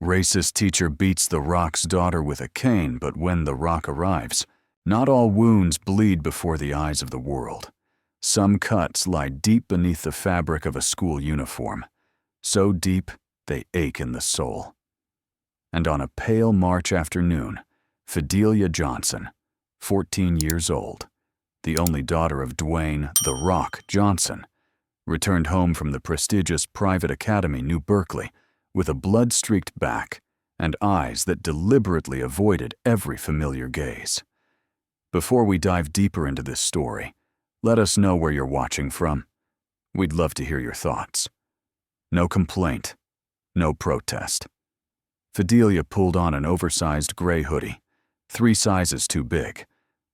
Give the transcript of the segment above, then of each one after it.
Racist teacher beats the rock's daughter with a cane, but when the rock arrives, not all wounds bleed before the eyes of the world. Some cuts lie deep beneath the fabric of a school uniform, so deep they ache in the soul. And on a pale March afternoon, Fidelia Johnson, 14 years old, the only daughter of Dwayne "The Rock" Johnson, returned home from the prestigious private academy New Berkeley with a blood-streaked back and eyes that deliberately avoided every familiar gaze. Before we dive deeper into this story, let us know where you're watching from. We'd love to hear your thoughts. No complaint, no protest. Fidelia pulled on an oversized gray hoodie, 3 sizes too big,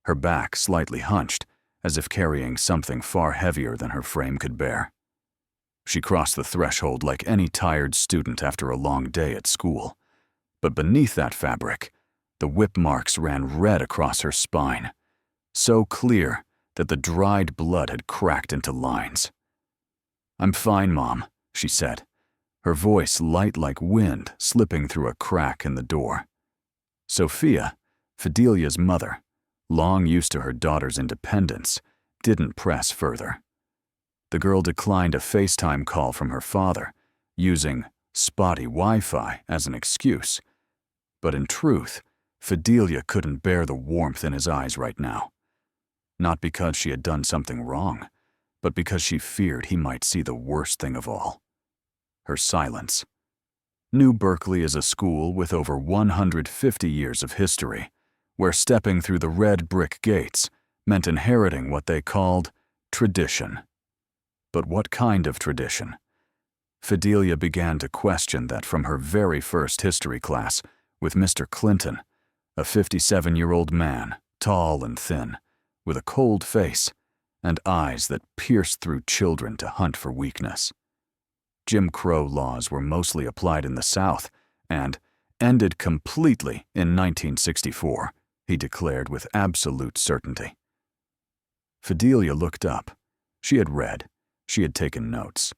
her back slightly hunched, as if carrying something far heavier than her frame could bear. She crossed the threshold like any tired student after a long day at school. But beneath that fabric, the whip marks ran red across her spine, so clear that the dried blood had cracked into lines. "I'm fine, Mom," she said, her voice light like wind slipping through a crack in the door. Sophia, Fidelia's mother, long used to her daughter's independence, didn't press further. The girl declined a FaceTime call from her father, using spotty Wi-Fi as an excuse. But in truth, Fidelia couldn't bear the warmth in his eyes right now. Not because she had done something wrong, but because she feared he might see the worst thing of all: her silence. New Berkeley is a school with over 150 years of history, where stepping through the red brick gates meant inheriting what they called tradition. But what kind of tradition? Fidelia began to question that from her very first history class with Mr. Clinton, a 57-year-old man, tall and thin, with a cold face and eyes that pierced through children to hunt for weakness. Jim Crow laws were mostly applied in the South and ended completely in 1964, he declared with absolute certainty. Fidelia looked up. She had read. She had taken notes.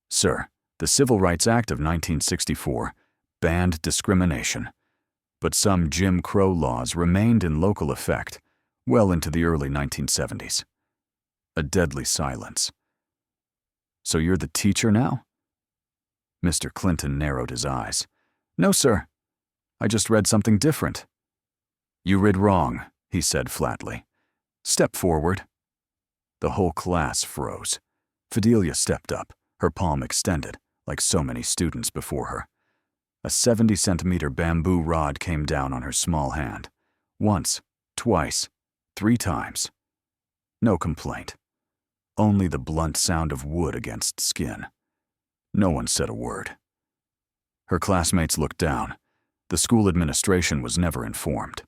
"Sir, the Civil Rights Act of 1964 banned discrimination, but some Jim Crow laws remained in local effect well into the early 1970s. A deadly silence. "So you're the teacher now?" Mr. Clinton narrowed his eyes. "No, sir. I just read something different." "You read wrong," he said flatly. "Step forward." The whole class froze. Fidelia stepped up, her palm extended, like so many students before her. A 70-centimeter bamboo rod came down on her small hand. Once, twice, 3 times. No complaint. Only the blunt sound of wood against skin. No one said a word. Her classmates looked down. The school administration was never informed.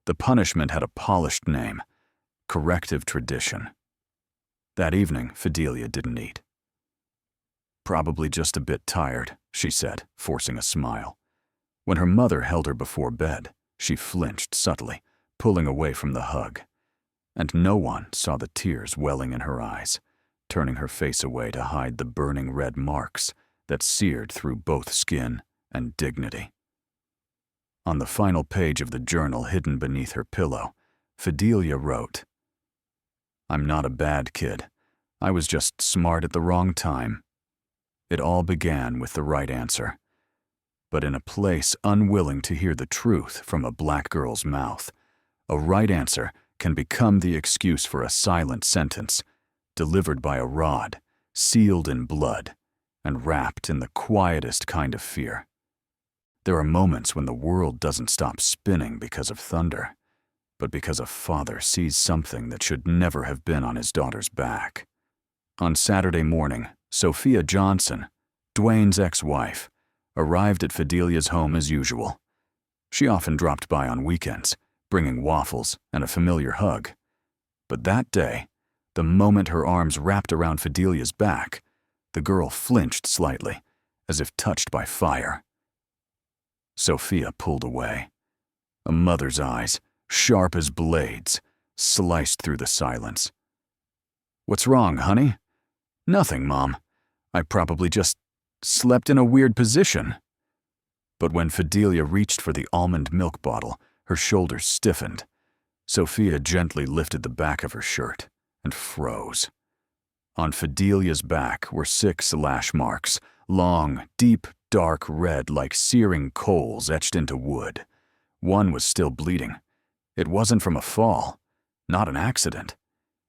The punishment had a polished name: corrective tradition. That evening, Fidelia didn't eat. "Probably just a bit tired," she said, forcing a smile. When her mother held her before bed, she flinched subtly, pulling away from the hug. And no one saw the tears welling in her eyes, turning her face away to hide the burning red marks that seared through both skin and dignity. On the final page of the journal hidden beneath her pillow, Fidelia wrote, "I'm not a bad kid. I was just smart at the wrong time." It all began with the right answer. But in a place unwilling to hear the truth from a black girl's mouth, a right answer can become the excuse for a silent sentence, delivered by a rod, sealed in blood, and wrapped in the quietest kind of fear. There are moments when the world doesn't stop spinning because of thunder, but because a father sees something that should never have been on his daughter's back. On Saturday morning, Sophia Johnson, Dwayne's ex-wife, arrived at Fidelia's home as usual. She often dropped by on weekends, bringing waffles and a familiar hug. But that day, the moment her arms wrapped around Fidelia's back, the girl flinched slightly, as if touched by fire. Sophia pulled away. A mother's eyes, sharp as blades, sliced through the silence. "What's wrong, honey?" "Nothing, Mom. I probably just slept in a weird position." But when Fidelia reached for the almond milk bottle, her shoulders stiffened. Sophia gently lifted the back of her shirt and froze. On Fidelia's back were 6 lash marks, long, deep, dark red like searing coals etched into wood. One was still bleeding. It wasn't from a fall, not an accident.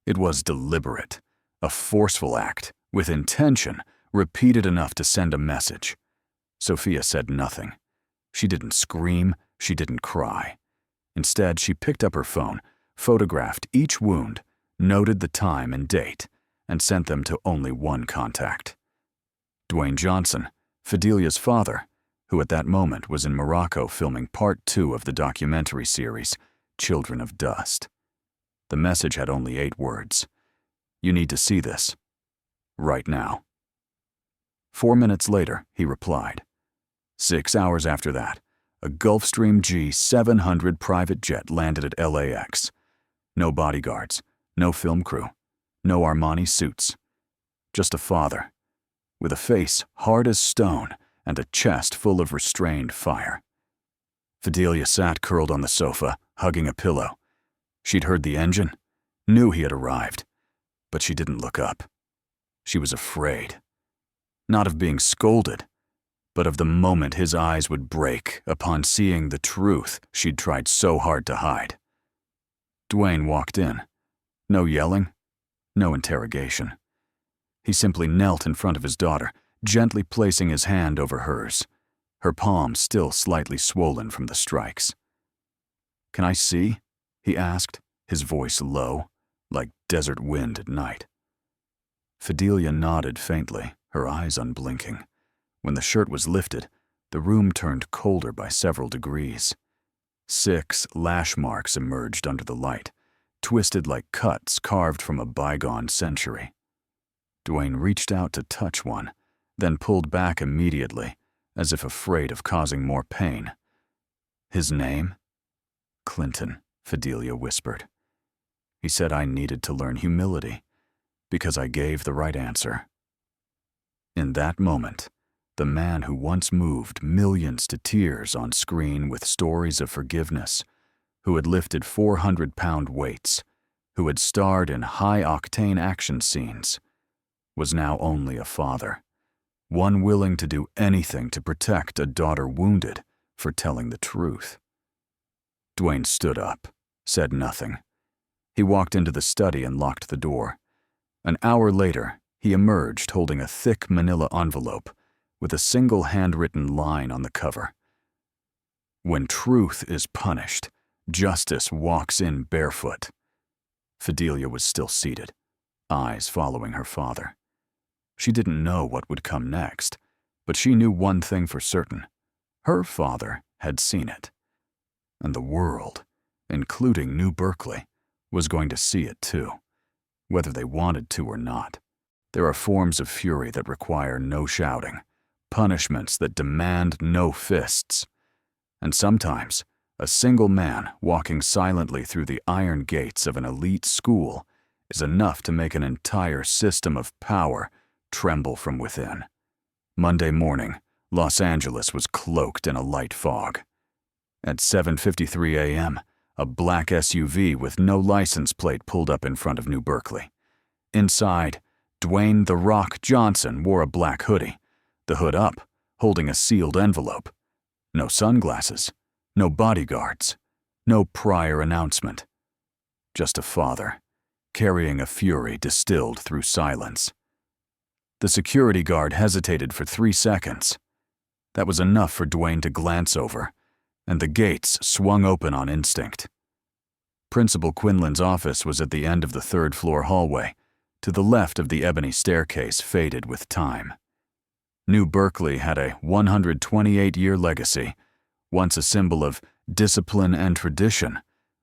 It was deliberate, a forceful act, with intention, repeated enough to send a message. Sophia said nothing. She didn't scream, she didn't cry. Instead, she picked up her phone, photographed each wound, noted the time and date, and sent them to only one contact. Dwayne Johnson, Fidelia's father, who at that moment was in Morocco filming part 2 of the documentary series, Children of Dust. The message had only 8 words. You need to see this. Right now. 4 minutes later, he replied. 6 hours after that, a Gulfstream G700 private jet landed at LAX. No bodyguards, no film crew, no Armani suits. Just a father, with a face hard as stone and a chest full of restrained fire. Fidelia sat curled on the sofa, hugging a pillow. She'd heard the engine, knew he had arrived, but she didn't look up. She was afraid. Not of being scolded, but of the moment his eyes would break upon seeing the truth she'd tried so hard to hide. Dwayne walked in. No yelling, no interrogation. He simply knelt in front of his daughter, gently placing his hand over hers, her palm still slightly swollen from the strikes. "Can I see?" he asked, his voice low, like desert wind at night. Fidelia nodded faintly, her eyes unblinking. When the shirt was lifted, the room turned colder by several degrees. 6 lash marks emerged under the light, twisted like cuts carved from a bygone century. Dwayne reached out to touch one, then pulled back immediately, as if afraid of causing more pain. "His name?" "Clinton," Fidelia whispered. "He said I needed to learn humility, because I gave the right answer." In that moment, the man who once moved millions to tears on screen with stories of forgiveness, who had lifted 400-pound weights, who had starred in high-octane action scenes, was now only a father, one willing to do anything to protect a daughter wounded for telling the truth. Dwayne stood up, said nothing. He walked into the study and locked the door. An hour later, he emerged holding a thick manila envelope with a single handwritten line on the cover. "When truth is punished, justice walks in barefoot." Fidelia was still seated, eyes following her father. She didn't know what would come next, but she knew one thing for certain. Her father had seen it. And the world, including New Berkeley, was going to see it too, whether they wanted to or not. There are forms of fury that require no shouting, punishments that demand no fists. And sometimes, a single man walking silently through the iron gates of an elite school is enough to make an entire system of power tremble from within. Monday morning, Los Angeles was cloaked in a light fog. At 7:53 a.m., a black SUV with no license plate pulled up in front of New Berkeley. Inside, Dwayne "The Rock" Johnson wore a black hoodie, the hood up, holding a sealed envelope. No sunglasses, no bodyguards, no prior announcement. Just a father, carrying a fury distilled through silence. The security guard hesitated for 3 seconds. That was enough for Dwayne to glance over, and the gates swung open on instinct. Principal Quinlan's office was at the end of the 3rd-floor hallway, to the left of the ebony staircase faded with time. New Berkeley had a 128-year legacy, once a symbol of discipline and tradition,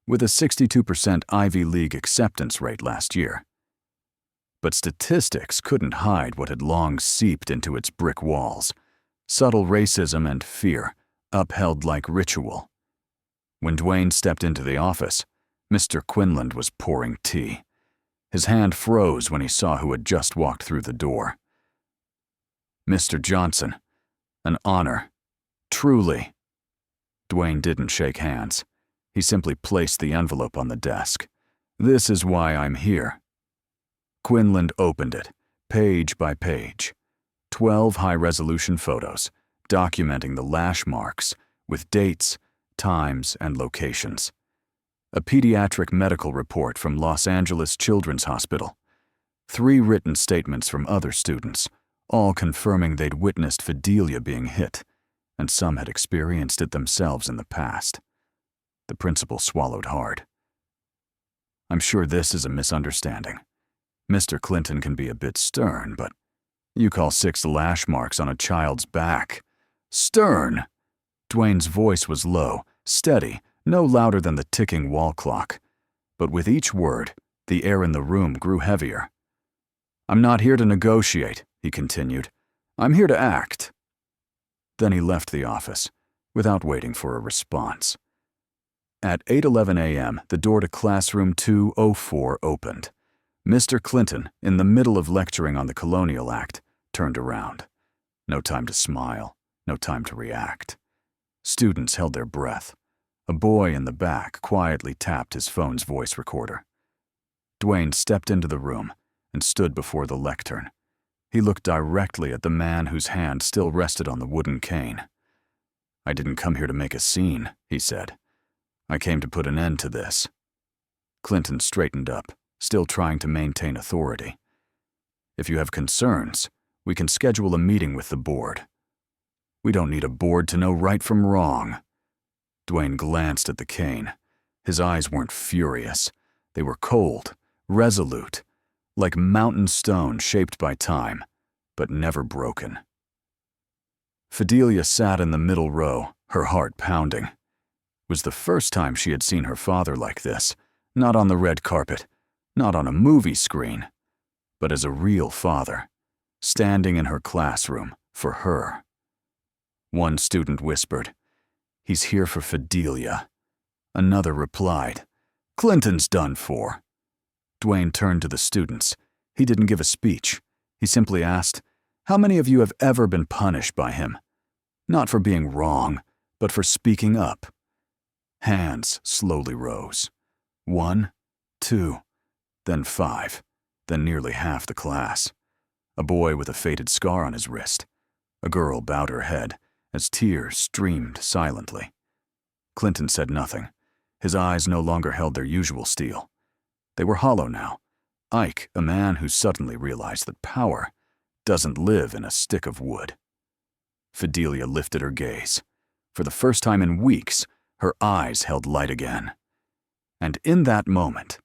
with a 62% Ivy League acceptance rate last year. But statistics couldn't hide what had long seeped into its brick walls: subtle racism and fear, upheld like ritual. When Dwayne stepped into the office, Mr. Quinlan was pouring tea. His hand froze when he saw who had just walked through the door. "Mr. Johnson, an honor," Truly. Dwayne didn't shake hands. He simply placed the envelope on the desk. This is why I'm here. Quinlan opened it, page by page. 12 high-resolution photos, documenting the lash marks, with dates, times, and locations. A pediatric medical report from Los Angeles Children's Hospital. 3 written statements from other students, all confirming they'd witnessed Fidelia being hit, and some had experienced it themselves in the past. The principal swallowed hard. I'm sure this is a misunderstanding. Mr. Clinton can be a bit stern, but you call 6 lash marks on a child's back stern? Dwayne's voice was low, steady, no louder than the ticking wall clock. But with each word, the air in the room grew heavier. I'm not here to negotiate, he continued. I'm here to act. Then he left the office, without waiting for a response. At 8:11 a.m., the door to classroom 204 opened. Mr. Clinton, in the middle of lecturing on the Colonial Act, turned around. No time to smile, no time to react. Students held their breath. A boy in the back quietly tapped his phone's voice recorder. Dwayne stepped into the room and stood before the lectern. He looked directly at the man whose hand still rested on the wooden cane. I didn't come here to make a scene, he said. I came to put an end to this. Clinton straightened up, still trying to maintain authority. If you have concerns, we can schedule a meeting with the board. We don't need a board to know right from wrong. Dwayne glanced at the cane. His eyes weren't furious. They were cold, resolute, like mountain stone shaped by time, but never broken. Fidelia sat in the middle row, her heart pounding. It was the first time she had seen her father like this, not on the red carpet, not on a movie screen, but as a real father, standing in her classroom for her. One student whispered, "He's here for Fidelia." Another replied, "Clinton's done for." Dwayne turned to the students. He didn't give a speech. He simply asked, "How many of you have ever been punished by him? Not for being wrong, but for speaking up?" Hands slowly rose. 1, 2, then 5, then nearly half the class. A boy with a faded scar on his wrist. A girl bowed her head as tears streamed silently. Clinton said nothing. His eyes no longer held their usual steel. They were hollow now. Ike, a man who suddenly realized that power doesn't live in a stick of wood. Fidelia lifted her gaze. For the first time in weeks, her eyes held light again. And in that moment,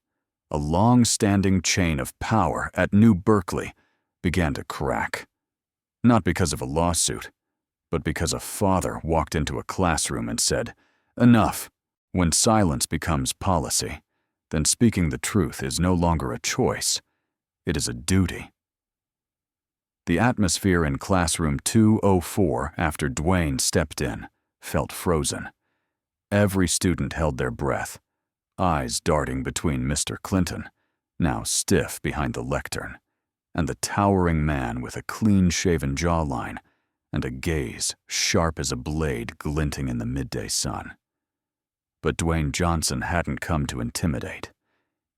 a long-standing chain of power at New Berkeley began to crack. Not because of a lawsuit, but because a father walked into a classroom and said, "Enough. When silence becomes policy, then speaking the truth is no longer a choice. It is a duty." The atmosphere in classroom 204 after Dwayne stepped in felt frozen. Every student held their breath, eyes darting between Mr. Clinton, now stiff behind the lectern, and the towering man with a clean-shaven jawline and a gaze sharp as a blade glinting in the midday sun. But Dwayne Johnson hadn't come to intimidate.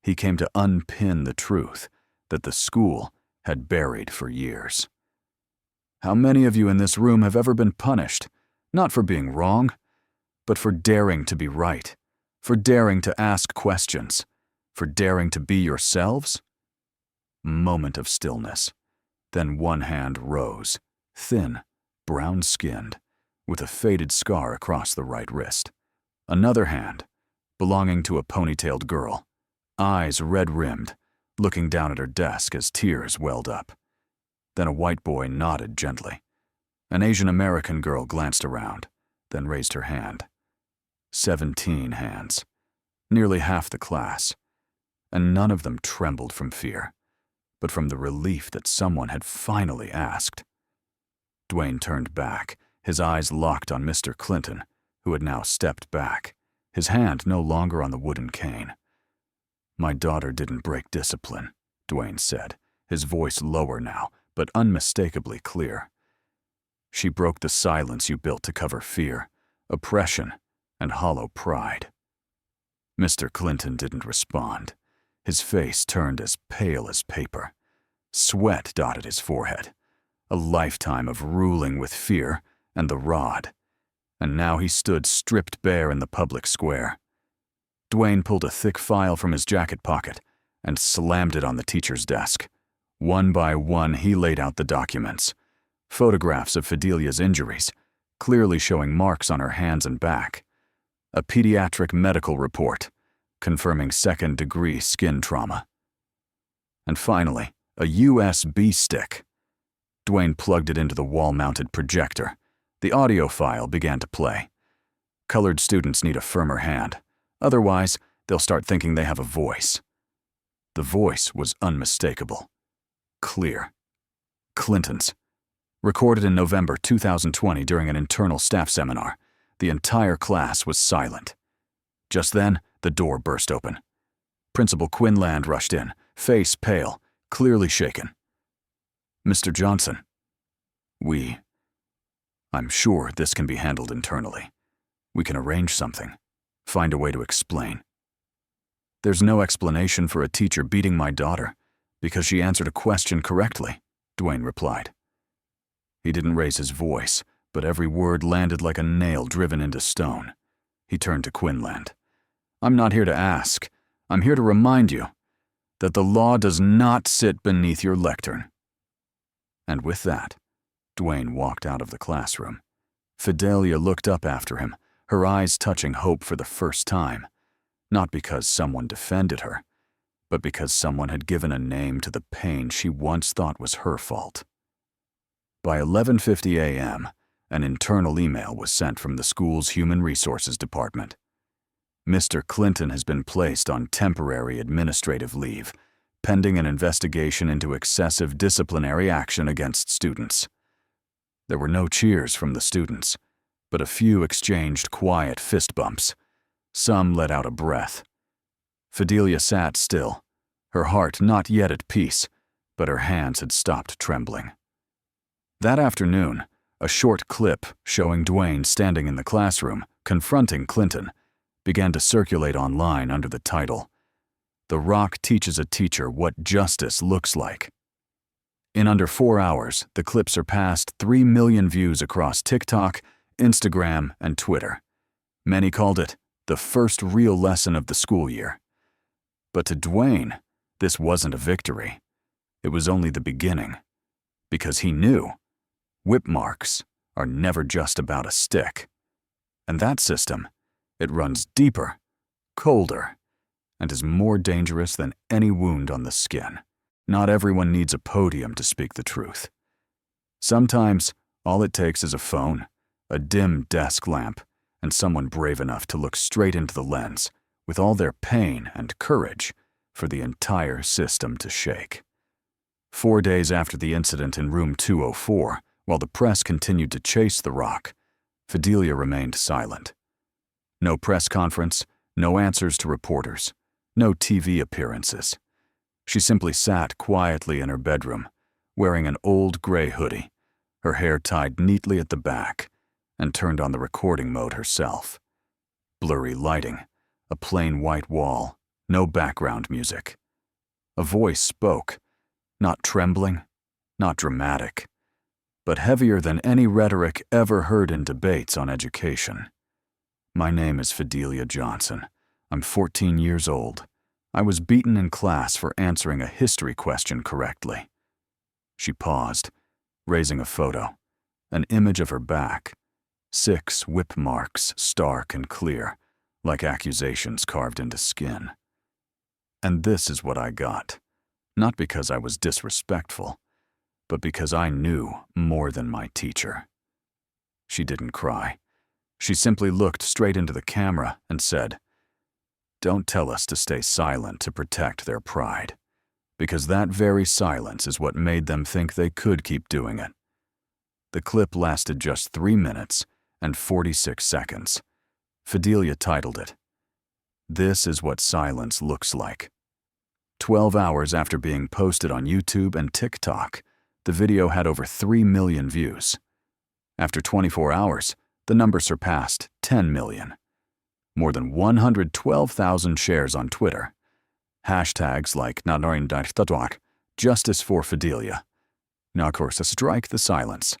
He came to unpin the truth that the school had buried for years. How many of you in this room have ever been punished, not for being wrong, but for daring to be right, for daring to ask questions, for daring to be yourselves? Moment of stillness. Then one hand rose, thin, brown-skinned, with a faded scar across the right wrist. Another hand, belonging to a ponytailed girl, eyes red-rimmed, looking down at her desk as tears welled up. Then a white boy nodded gently. An Asian American girl glanced around, then raised her hand. 17 hands, nearly half the class, and none of them trembled from fear, but from the relief that someone had finally asked. Dwayne turned back, his eyes locked on Mr. Clinton, who had now stepped back, his hand no longer on the wooden cane. "My daughter didn't break discipline," Dwayne said, his voice lower now, but unmistakably clear. She broke the silence you built to cover fear, oppression, and hollow pride. Mr. Clinton didn't respond. His face turned as pale as paper. Sweat dotted his forehead. A lifetime of ruling with fear and the rod. And now he stood stripped bare in the public square. Dwayne pulled a thick file from his jacket pocket and slammed it on the teacher's desk. One by one, he laid out the documents. Photographs of Fidelia's injuries, clearly showing marks on her hands and back. A pediatric medical report, confirming second-degree skin trauma. And finally, a USB stick. Dwayne plugged it into the wall-mounted projector. The audio file began to play. Colored students need a firmer hand. Otherwise, they'll start thinking they have a voice. The voice was unmistakable. Clear. Clinton's. Recorded in November 2020 during an internal staff seminar. The entire class was silent. Just then, the door burst open. Principal Quinlan rushed in, face pale, clearly shaken. "Mr. Johnson, I'm sure this can be handled internally. We can arrange something, find a way to explain." "There's no explanation for a teacher beating my daughter because she answered a question correctly," Dwayne replied. He didn't raise his voice, but every word landed like a nail driven into stone. He turned to Quinlan. "I'm not here to ask. I'm here to remind you that the law does not sit beneath your lectern." And with that, Dwayne walked out of the classroom. Fidelia looked up after him, her eyes touching hope for the first time, not because someone defended her, but because someone had given a name to the pain she once thought was her fault. By 11:50 a.m., an internal email was sent from the school's Human Resources Department. "Mr. Clinton has been placed on temporary administrative leave, pending an investigation into excessive disciplinary action against students." There were no cheers from the students, but a few exchanged quiet fist bumps. Some let out a breath. Fidelia sat still, her heart not yet at peace, but her hands had stopped trembling. That afternoon, a short clip showing Dwayne standing in the classroom, confronting Clinton, began to circulate online under the title, "The Rock Teaches a Teacher What Justice Looks Like." In under 4 hours, the clip surpassed 3 million views across TikTok, Instagram, and Twitter. Many called it the first real lesson of the school year. But to Dwayne, this wasn't a victory. It was only the beginning. Because he knew whip marks are never just about a stick. And that system, it runs deeper, colder, and is more dangerous than any wound on the skin. Not everyone needs a podium to speak the truth. Sometimes, all it takes is a phone, a dim desk lamp, and someone brave enough to look straight into the lens, with all their pain and courage, for the entire system to shake. 4 days after the incident in room 204, while the press continued to chase the Rock, Fidelia remained silent. No press conference, no answers to reporters, no TV appearances. She simply sat quietly in her bedroom, wearing an old gray hoodie, her hair tied neatly at the back, and turned on the recording mode herself. Blurry lighting, a plain white wall, no background music. A voice spoke, not trembling, not dramatic, but heavier than any rhetoric ever heard in debates on education. "My name is Fidelia Johnson. I'm 14 years old. I was beaten in class for answering a history question correctly." She paused, raising a photo, an image of her back, 6 whip marks stark and clear, like accusations carved into skin. "And this is what I got, not because I was disrespectful, but because I knew more than my teacher." She didn't cry. She simply looked straight into the camera and said, "Don't tell us to stay silent to protect their pride, because that very silence is what made them think they could keep doing it." The clip lasted just 3 minutes and 46 seconds. Fidelia titled it, "This is what silence looks like." 12 hours after being posted on YouTube and TikTok, the video had over 3 million views. After 24 hours, the number surpassed 10 million. More than 112,000 shares on Twitter. Hashtags like #NaNorinDarTatwak, Justice for Fidelia, Nakursa Strike the Silence,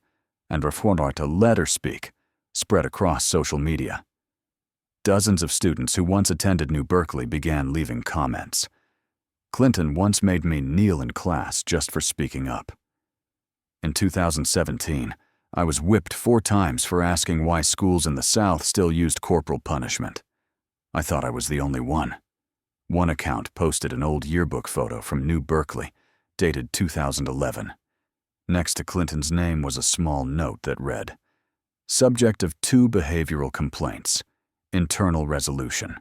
and Reformarta Let Her Speak spread across social media. Dozens of students who once attended New Berkeley began leaving comments. Clinton once made me kneel in class just for speaking up. In 2017, I was whipped 4 times for asking why schools in the South still used corporal punishment. I thought I was the only one. One account posted an old yearbook photo from New Berkeley, dated 2011. Next to Clinton's name was a small note that read, "Subject of 2 behavioral complaints. Internal resolution."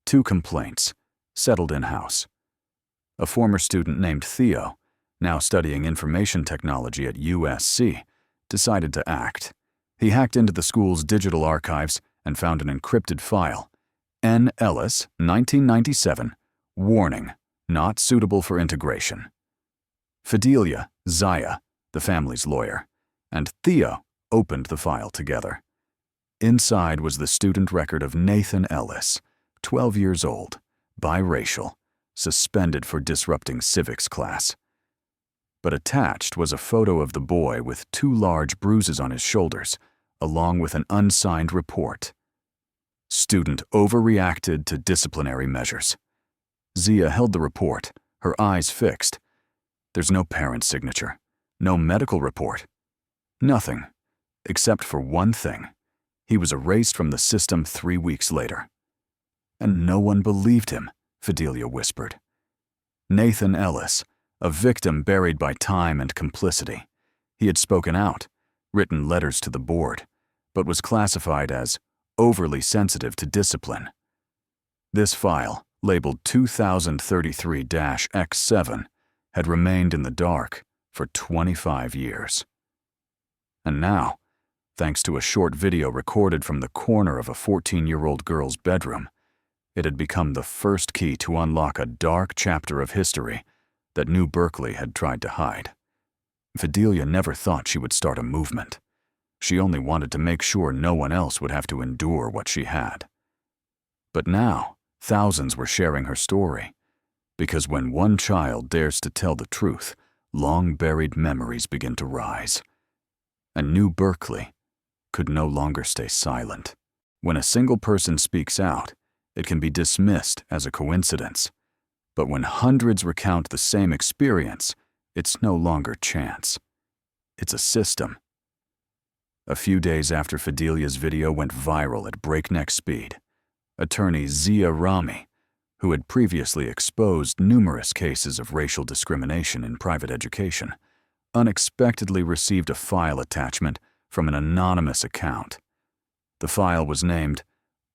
2 complaints, settled in-house. A former student named Theo, now studying information technology at USC, decided to act. He hacked into the school's digital archives and found an encrypted file. N. Ellis, 1997, warning, not suitable for integration. Fidelia, Zaya, the family's lawyer, and Theo opened the file together. Inside was the student record of Nathan Ellis, 12 years old, biracial, suspended for disrupting civics class. But attached was a photo of the boy with 2 large bruises on his shoulders, along with an unsigned report. Student overreacted to disciplinary measures. Zia held the report, her eyes fixed. There's no parent's signature, no medical report. Nothing, except for one thing. He was erased from the system 3 weeks later. And no one believed him, Fidelia whispered. Nathan Ellis, a victim buried by time and complicity. He had spoken out, written letters to the board, but was classified as overly sensitive to discipline. This file, labeled 2033-X7, had remained in the dark for 25 years. And now, thanks to a short video recorded from the corner of a 14-year-old girl's bedroom, it had become the first key to unlock a dark chapter of history that New Berkeley had tried to hide. Fidelia never thought she would start a movement. She only wanted to make sure no one else would have to endure what she had. But now, thousands were sharing her story, because when one child dares to tell the truth, long-buried memories begin to rise. And New Berkeley could no longer stay silent. When a single person speaks out, it can be dismissed as a coincidence. But when hundreds recount the same experience, it's no longer chance. It's a system. A few days after Fidelia's video went viral at breakneck speed, attorney Zia Rami, who had previously exposed numerous cases of racial discrimination in private education, unexpectedly received a file attachment from an anonymous account. The file was named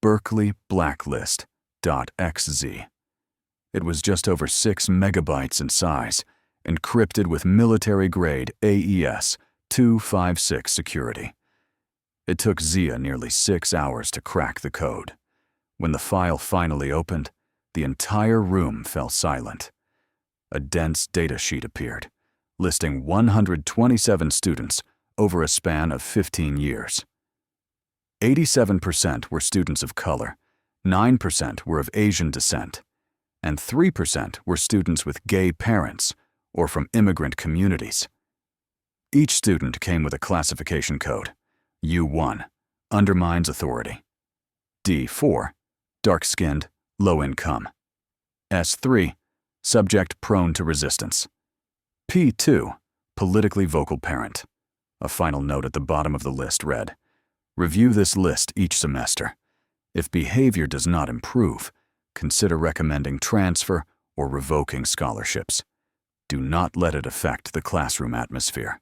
BerkeleyBlacklist.xz. It was just over 6 megabytes in size, encrypted with military-grade AES 256 security. It took Zia nearly 6 hours to crack the code. When the file finally opened, the entire room fell silent. A dense data sheet appeared, listing 127 students over a span of 15 years. 87% were students of color, 9% were of Asian descent, and 3% were students with gay parents or from immigrant communities. Each student came with a classification code. U1, undermines authority. D4, dark-skinned, low income. S3, subject prone to resistance. P2, politically vocal parent. A final note at the bottom of the list read, "Review this list each semester. If behavior does not improve, consider recommending transfer or revoking scholarships. Do not let it affect the classroom atmosphere."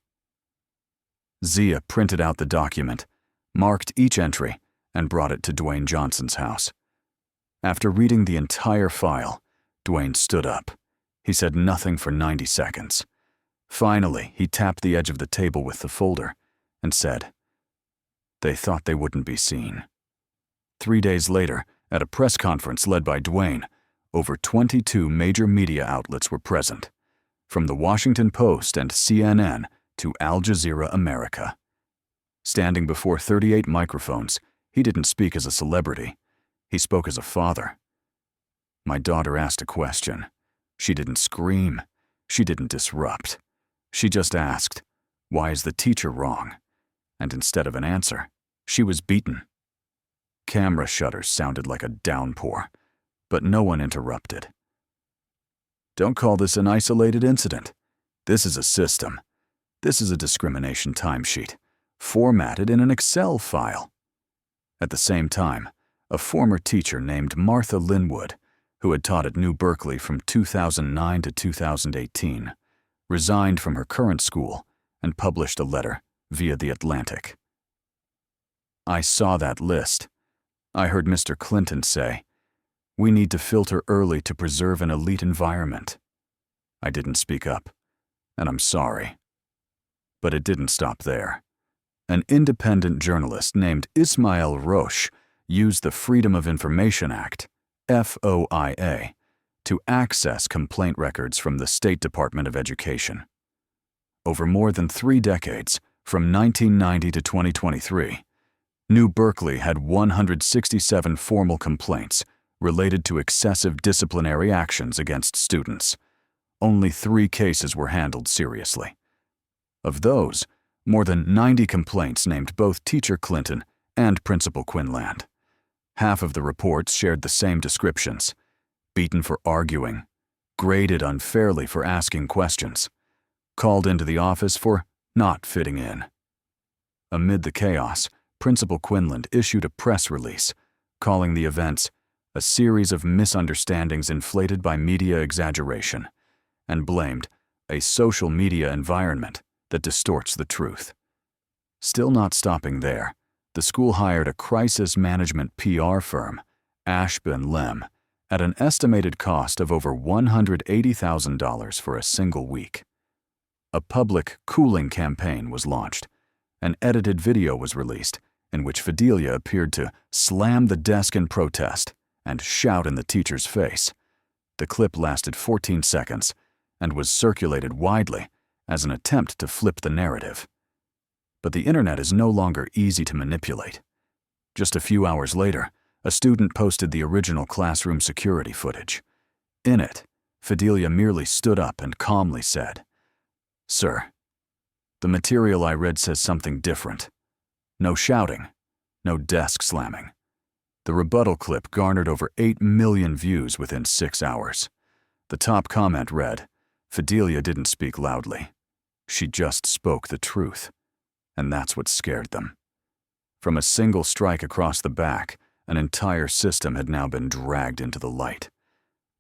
Zia printed out the document, marked each entry, and brought it to Dwayne Johnson's house. After reading the entire file, Dwayne stood up. He said nothing for 90 seconds. Finally, he tapped the edge of the table with the folder and said, "They thought they wouldn't be seen." 3 days later, at a press conference led by Dwayne, over 22 major media outlets were present, from the Washington Post and CNN to Al Jazeera America. Standing before 38 microphones, he didn't speak as a celebrity. He spoke as a father. My daughter asked a question. She didn't scream. She didn't disrupt. She just asked, "Why is the teacher wrong?" And instead of an answer, she was beaten. Camera shutters sounded like a downpour, but no one interrupted. Don't call this an isolated incident. This is a system. This is a discrimination timesheet, formatted in an Excel file. At the same time, a former teacher named Martha Linwood, who had taught at New Berkeley from 2009 to 2018, resigned from her current school and published a letter via The Atlantic. I saw that list. I heard Mr. Clinton say, "We need to filter early to preserve an elite environment." I didn't speak up, and I'm sorry. But it didn't stop there. An independent journalist named Ismail Roche used the Freedom of Information Act, FOIA, to access complaint records from the State Department of Education. Over more than 3 decades, from 1990 to 2023, New Berkeley had 167 formal complaints related to excessive disciplinary actions against students. Only 3 cases were handled seriously. Of those, more than 90 complaints named both Teacher Clinton and Principal Quinlan. Half of the reports shared the same descriptions: beaten for arguing, graded unfairly for asking questions, called into the office for not fitting in. Amid the chaos, Principal Quinlan issued a press release, calling the events a series of misunderstandings inflated by media exaggeration, and blamed a social media environment that distorts the truth. Still not stopping there, the school hired a crisis management PR firm, Ashby & Lem, at an estimated cost of over $180,000 for a single week. A public cooling campaign was launched. An edited video was released in which Fidelia appeared to slam the desk in protest and shout in the teacher's face. The clip lasted 14 seconds and was circulated widely as an attempt to flip the narrative. But the internet is no longer easy to manipulate. Just a few hours later, a student posted the original classroom security footage. In it, Fidelia merely stood up and calmly said, "Sir, the material I read says something different. No shouting, no desk slamming." The rebuttal clip garnered over 8 million views within 6 hours. The top comment read, "Fidelia didn't speak loudly. She just spoke the truth." And that's what scared them. From a single strike across the back, an entire system had now been dragged into the light.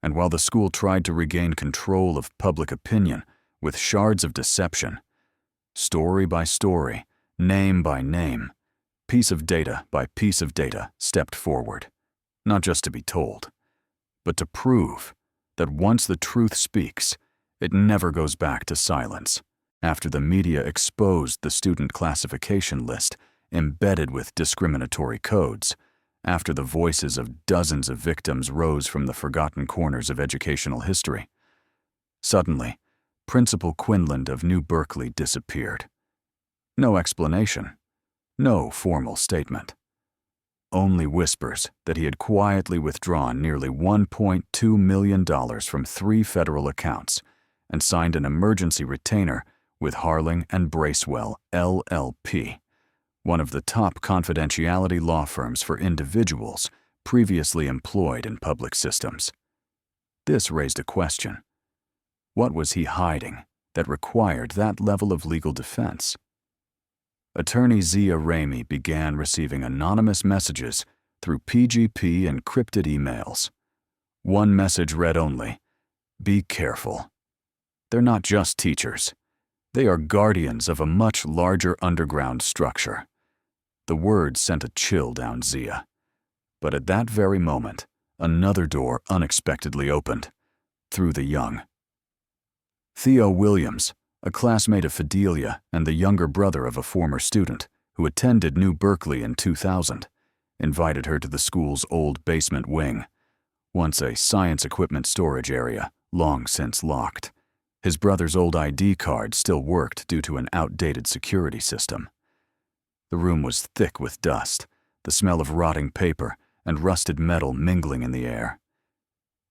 And while the school tried to regain control of public opinion with shards of deception, story by story, name by name, piece of data by piece of data stepped forward, not just to be told, but to prove that once the truth speaks, it never goes back to silence. After the media exposed the student classification list embedded with discriminatory codes, after the voices of dozens of victims rose from the forgotten corners of educational history, suddenly, Principal Quinlan of New Berkeley disappeared. No explanation, no formal statement. Only whispers that he had quietly withdrawn nearly $1.2 million from 3 federal accounts and signed an emergency retainer with Harling and Bracewell, LLP, one of the top confidentiality law firms for individuals previously employed in public systems. This raised a question. What was he hiding that required that level of legal defense? Attorney Zia Ramey began receiving anonymous messages through PGP encrypted emails. One message read only, "Be careful. They're not just teachers. They are guardians of a much larger underground structure." The words sent a chill down Zia. But at that very moment, another door unexpectedly opened, through the young. Theo Williams, a classmate of Fidelia and the younger brother of a former student who attended New Berkeley in 2000, invited her to the school's old basement wing, once a science equipment storage area, long since locked. His brother's old ID card still worked due to an outdated security system. The room was thick with dust, the smell of rotting paper and rusted metal mingling in the air.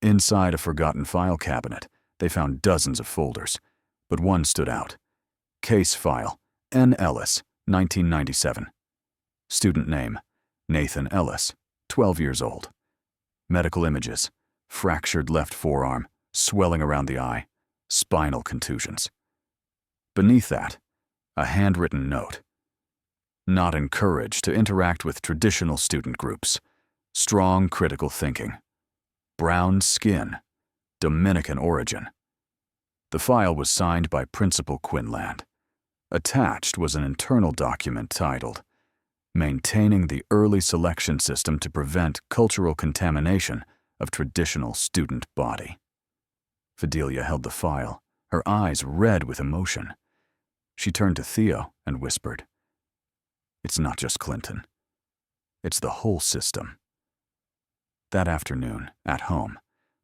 Inside a forgotten file cabinet, they found dozens of folders, but one stood out. Case file, N. Ellis, 1997. Student name, Nathan Ellis, 12 years old. Medical images, fractured left forearm, swelling around the eye, spinal contusions. Beneath that, a handwritten note. Not encouraged to interact with traditional student groups. Strong critical thinking. Brown skin. Dominican origin. The file was signed by Principal Quinlan. Attached was an internal document titled, Maintaining the Early Selection System to Prevent Cultural Contamination of Traditional Student Body. Fidelia held the file, her eyes red with emotion. She turned to Theo and whispered, "It's not just Clinton. It's the whole system." That afternoon, at home,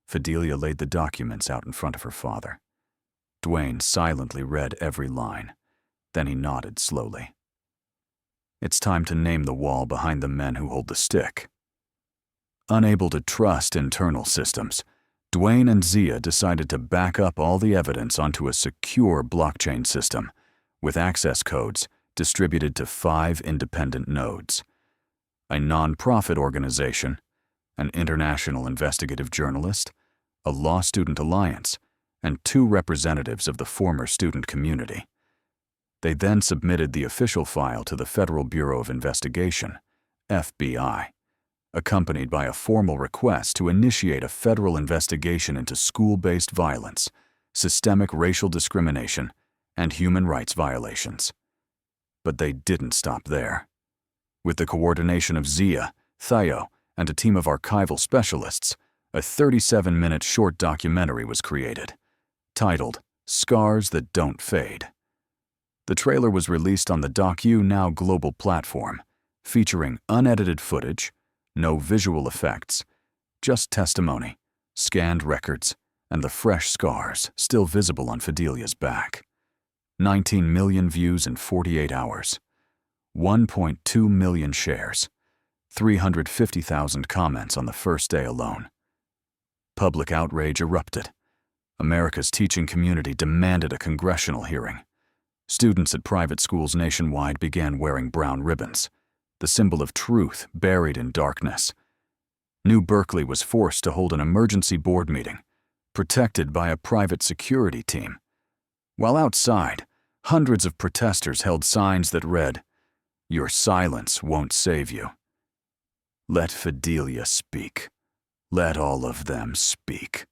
Fidelia laid the documents out in front of her father. Dwayne silently read every line. Then he nodded slowly. "It's time to name the wall behind the men who hold the stick." Unable to trust internal systems, Dwayne and Zia decided to back up all the evidence onto a secure blockchain system with access codes distributed to 5 independent nodes. A non-profit organization, an international investigative journalist, a law student alliance, and 2 representatives of the former student community. They then submitted the official file to the Federal Bureau of Investigation, FBI, accompanied by a formal request to initiate a federal investigation into school-based violence, systemic racial discrimination, and human rights violations. But they didn't stop there. With the coordination of Zia, Theo, and a team of archival specialists, a 37-minute short documentary was created, titled Scars That Don't Fade. The trailer was released on the DocU global platform, featuring unedited footage, no visual effects, just testimony, scanned records, and the fresh scars still visible on Fidelia's back. 19 million views in 48 hours, 1.2 million shares, 350,000 comments on the first day alone. Public outrage erupted. America's teaching community demanded a congressional hearing. Students at private schools nationwide began wearing brown ribbons, the symbol of truth buried in darkness. New Berkeley was forced to hold an emergency board meeting, protected by a private security team. While outside, hundreds of protesters held signs that read, "Your silence won't save you." Let Fidelia speak. Let all of them speak.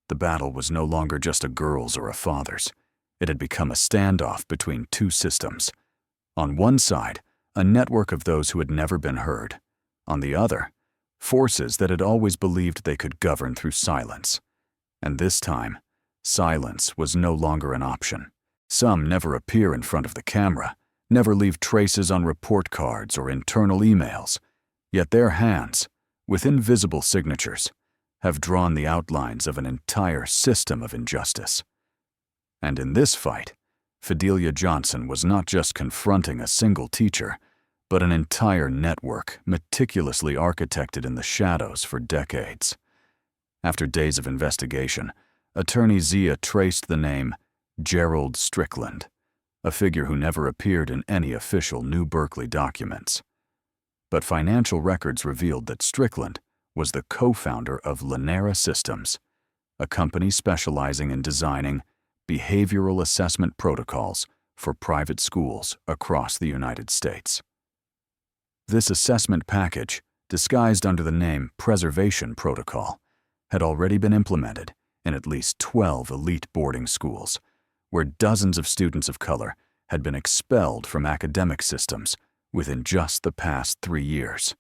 The battle was no longer just a girl's or a father's. It had become a standoff between 2 systems. On one side, a network of those who had never been heard. On the other, forces that had always believed they could govern through silence. And this time, silence was no longer an option. Some never appear in front of the camera, never leave traces on report cards or internal emails, yet their hands, with invisible signatures, have drawn the outlines of an entire system of injustice. And in this fight, Fidelia Johnson was not just confronting a single teacher, but an entire network meticulously architected in the shadows for decades. After days of investigation, attorney Zia traced the name Gerald Strickland, a figure who never appeared in any official New Berkeley documents. But financial records revealed that Strickland was the co-founder of Lanera Systems, a company specializing in designing behavioral assessment protocols for private schools across the United States. This assessment package, disguised under the name Preservation Protocol, had already been implemented in at least 12 elite boarding schools, where dozens of students of color had been expelled from academic systems within just the past 3 years.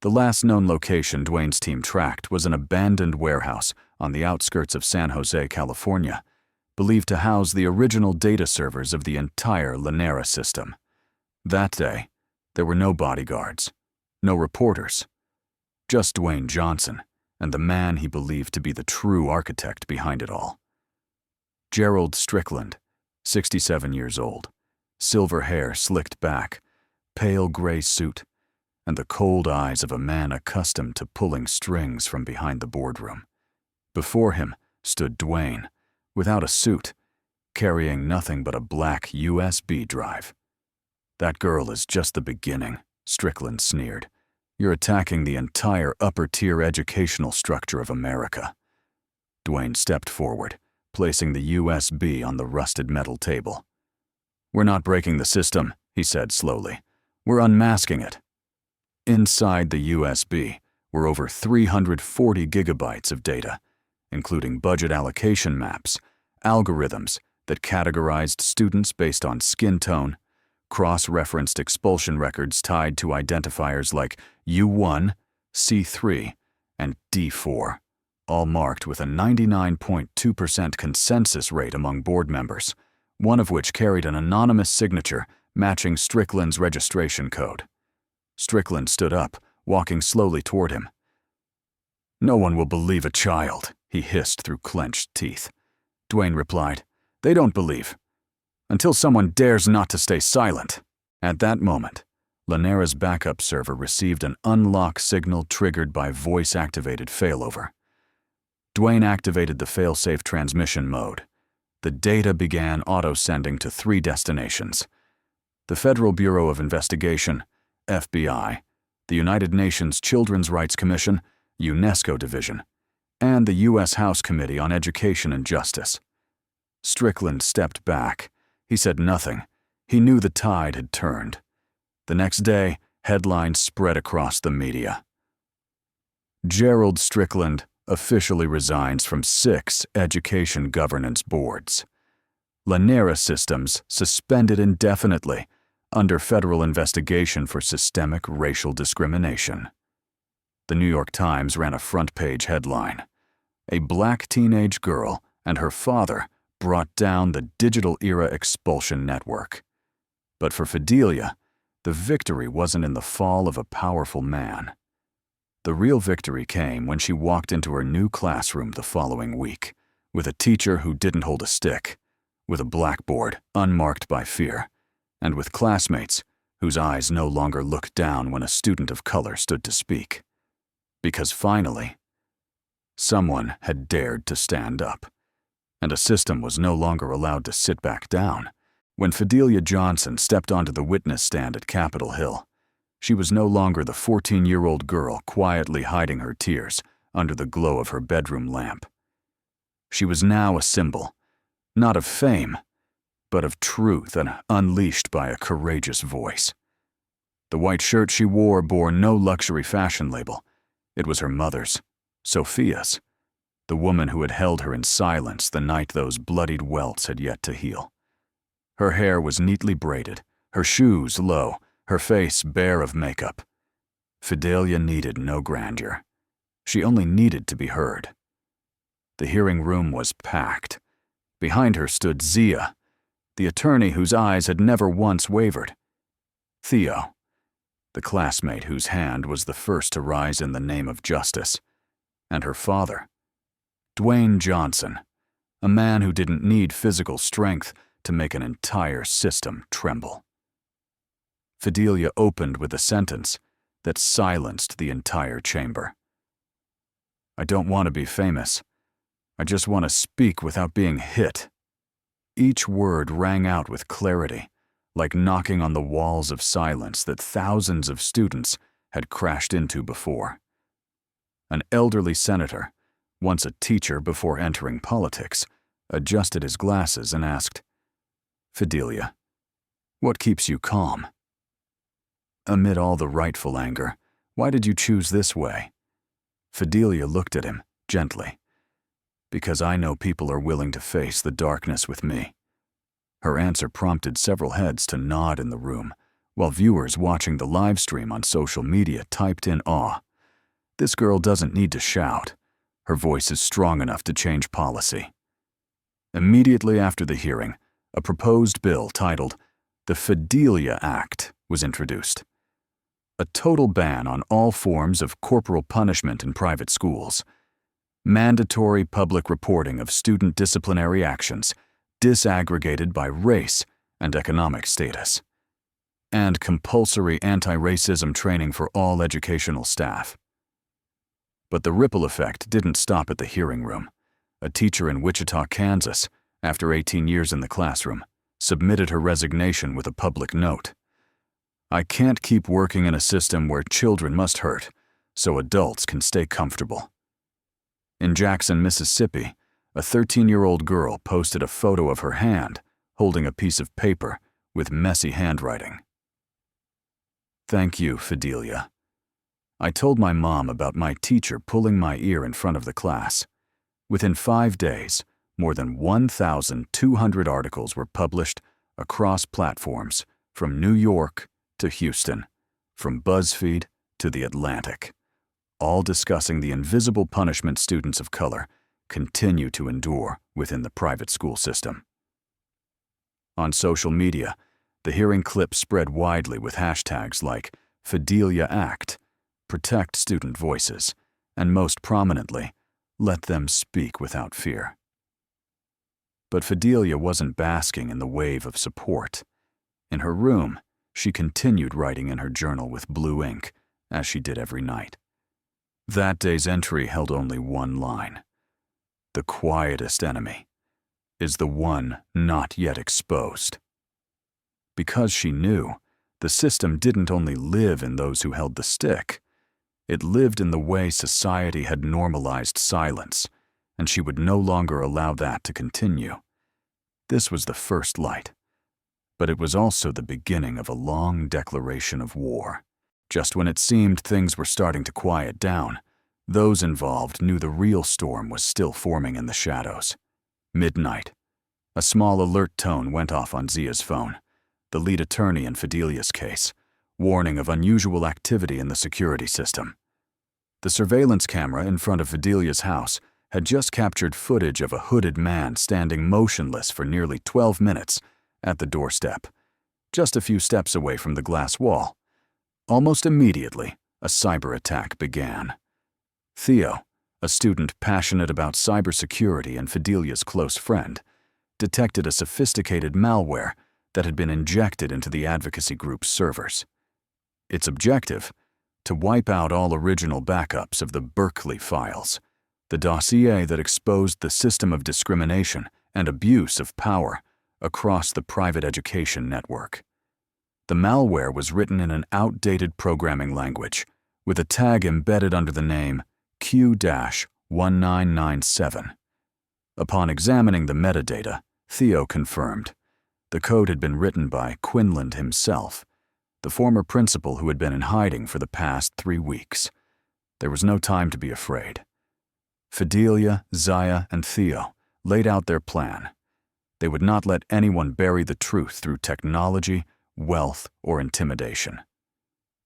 The last known location Dwayne's team tracked was an abandoned warehouse on the outskirts of San Jose, California, believed to house the original data servers of the entire Lanera system. That day, there were no bodyguards, no reporters, just Dwayne Johnson and the man he believed to be the true architect behind it all. Gerald Strickland, 67 years old, silver hair slicked back, pale gray suit, and the cold eyes of a man accustomed to pulling strings from behind the boardroom. Before him stood Dwayne, without a suit, carrying nothing but a black USB drive. "That girl is just the beginning," Strickland sneered. "You're attacking the entire upper-tier educational structure of America." Dwayne stepped forward, placing the USB on the rusted metal table. "We're not breaking the system," he said slowly. "We're unmasking it." Inside the USB were over 340 gigabytes of data, including budget allocation maps, algorithms that categorized students based on skin tone, cross-referenced expulsion records tied to identifiers like U1, C3, and D4, all marked with a 99.2% consensus rate among board members, one of which carried an anonymous signature matching Strickland's registration code. Strickland stood up, walking slowly toward him. "No one will believe a child," he hissed through clenched teeth. Dwayne replied, "They don't believe. Until someone dares not to stay silent." At that moment, Lanera's backup server received an unlock signal triggered by voice-activated failover. Dwayne activated the failsafe transmission mode. The data began auto-sending to 3 destinations: the Federal Bureau of Investigation, FBI, the United Nations Children's Rights Commission, UNESCO Division, and the U.S. House Committee on Education and Justice. Strickland stepped back. He said nothing. He knew the tide had turned. The next day, headlines spread across the media. Gerald Strickland officially resigns from 6 education governance boards. Lanera Systems suspended indefinitely under federal investigation for systemic racial discrimination. The New York Times ran a front-page headline: "A black teenage girl and her father brought down the digital era expulsion network." But for Fidelia, the victory wasn't in the fall of a powerful man. The real victory came when she walked into her new classroom the following week, with a teacher who didn't hold a stick, with a blackboard unmarked by fear, and with classmates whose eyes no longer looked down when a student of color stood to speak. Because finally, someone had dared to stand up, and a system was no longer allowed to sit back down. When Fidelia Johnson stepped onto the witness stand at Capitol Hill, she was no longer the 14-year-old girl quietly hiding her tears under the glow of her bedroom lamp. She was now a symbol, not of fame, but of truth and unleashed by a courageous voice. The white shirt she wore bore no luxury fashion label. It was her mother's, Sophia's, the woman who had held her in silence the night those bloodied welts had yet to heal. Her hair was neatly braided, her shoes low, her face bare of makeup. Fidelia needed no grandeur. She only needed to be heard. The hearing room was packed. Behind her stood Zia, the attorney whose eyes had never once wavered. Theo, the classmate whose hand was the first to rise in the name of justice. And her father, Dwayne Johnson, a man who didn't need physical strength to make an entire system tremble. Fidelia opened with a sentence that silenced the entire chamber. "I don't want to be famous. I just want to speak without being hit." Each word rang out with clarity, like knocking on the walls of silence that thousands of students had crashed into before. An elderly senator, once a teacher before entering politics, adjusted his glasses and asked, "Fidelia, what keeps you calm?" "Amid all the rightful anger, why did you choose this way?" Fidelia looked at him gently. "Because I know people are willing to face the darkness with me." Her answer prompted several heads to nod in the room, while viewers watching the live stream on social media typed in awe. This girl doesn't need to shout. Her voice is strong enough to change policy. Immediately after the hearing, a proposed bill titled the Fidelia Act was introduced. A total ban on all forms of corporal punishment in private schools. Mandatory public reporting of student disciplinary actions, disaggregated by race, and economic status, and compulsory anti-racism training for all educational staff. But the ripple effect didn't stop at the hearing room. A teacher in Wichita, Kansas, after 18 years in the classroom, submitted her resignation with a public note. "I can't keep working in a system where children must hurt, so adults can stay comfortable." In Jackson, Mississippi, a 13-year-old girl posted a photo of her hand holding a piece of paper with messy handwriting. "Thank you, Fidelia. I told my mom about my teacher pulling my ear in front of the class. Within 5 days, more than 1,200 articles were published across platforms from New York to Houston, from BuzzFeed to The Atlantic, all discussing the invisible punishment students of color continue to endure within the private school system." On social media, the hearing clip spread widely with hashtags like Fidelia Act, Protect Student Voices, and most prominently, Let Them Speak Without Fear. But Fidelia wasn't basking in the wave of support. In her room, she continued writing in her journal with blue ink, as she did every night. That day's entry held only one line: "The quietest enemy is the one not yet exposed." Because she knew, the system didn't only live in those who held the stick, it lived in the way society had normalized silence, and she would no longer allow that to continue. This was the first light, but it was also the beginning of a long declaration of war. Just when it seemed things were starting to quiet down, those involved knew the real storm was still forming in the shadows. Midnight. A small alert tone went off on Zia's phone, the lead attorney in Fidelia's case, warning of unusual activity in the security system. The surveillance camera in front of Fidelia's house had just captured footage of a hooded man standing motionless for nearly 12 minutes at the doorstep, just a few steps away from the glass wall. Almost immediately, a cyber attack began. Theo, a student passionate about cybersecurity and Fidelia's close friend, detected a sophisticated malware that had been injected into the advocacy group's servers. Its objective: to wipe out all original backups of the Berkeley files, the dossier that exposed the system of discrimination and abuse of power across the private education network. The malware was written in an outdated programming language, with a tag embedded under the name Q-1997. Upon examining the metadata, Theo confirmed the code had been written by Quinlan himself, the former principal who had been in hiding for the past 3 weeks. There was no time to be afraid. Fidelia, Zia, and Theo laid out their plan. They would not let anyone bury the truth through technology, wealth, or intimidation.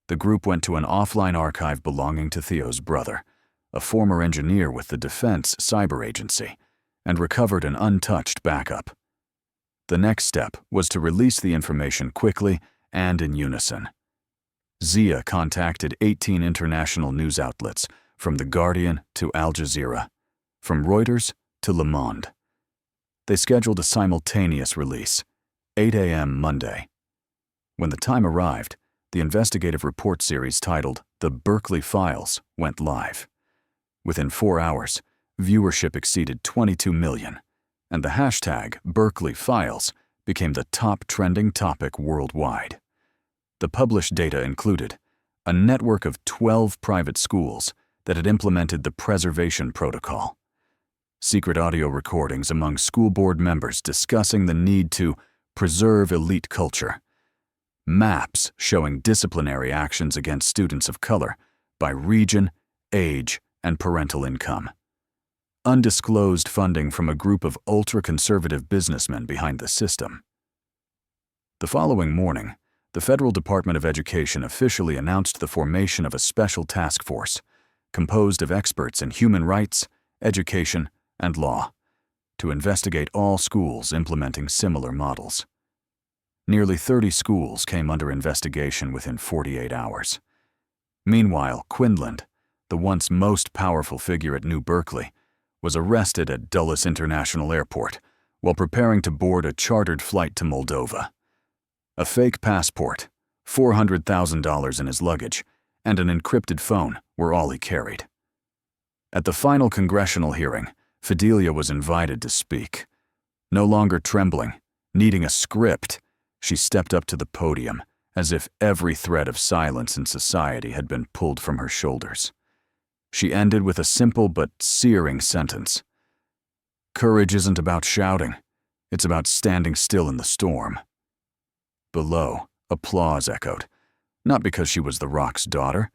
The group went to an offline archive belonging to Theo's brother, a former engineer with the Defense Cyber Agency, and recovered an untouched backup. The next step was to release the information quickly and in unison. Zia contacted 18 international news outlets, from The Guardian to Al Jazeera, from Reuters to Le Monde. They scheduled a simultaneous release, 8 a.m. Monday. When the time arrived, the investigative report series titled The Berkeley Files went live. Within 4 hours, viewership exceeded 22 million, and the hashtag Berkeley Files became the top trending topic worldwide. The published data included a network of 12 private schools that had implemented the preservation protocol, secret audio recordings among school board members discussing the need to preserve elite culture, maps showing disciplinary actions against students of color by region, age, and parental income, undisclosed funding from a group of ultra-conservative businessmen behind the system. The following morning, the Federal Department of Education officially announced the formation of a special task force composed of experts in human rights, education, and law to investigate all schools implementing similar models. Nearly 30 schools came under investigation within 48 hours. Meanwhile, Quinlan, the once most powerful figure at New Berkeley, was arrested at Dulles International Airport while preparing to board a chartered flight to Moldova, A fake passport, $400,000 in his luggage, and an encrypted phone were all he carried. At the final congressional hearing, Fidelia was invited to speak. No longer trembling, needing a script, she stepped up to the podium as if every thread of silence in society had been pulled from her shoulders. She ended with a simple but searing sentence. "Courage isn't about shouting. It's about standing still in the storm." Below, applause echoed, not because she was the Rock's daughter,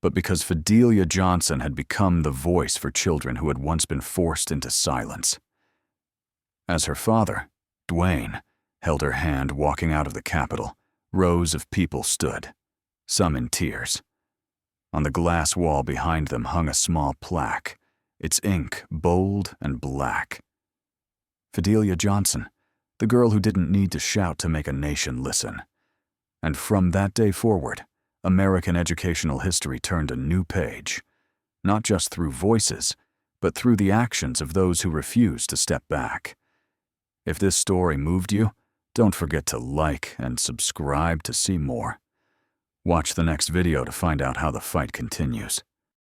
but because Fidelia Johnson had become the voice for children who had once been forced into silence. As her father, Dwayne, held her hand walking out of the Capitol, rows of people stood, some in tears. On the glass wall behind them hung a small plaque, its ink bold and black. Fidelia Johnson, the girl who didn't need to shout to make a nation listen. And from that day forward, American educational history turned a new page, not just through voices, but through the actions of those who refused to step back. If this story moved you, don't forget to like and subscribe to see more. Watch the next video to find out how the fight continues.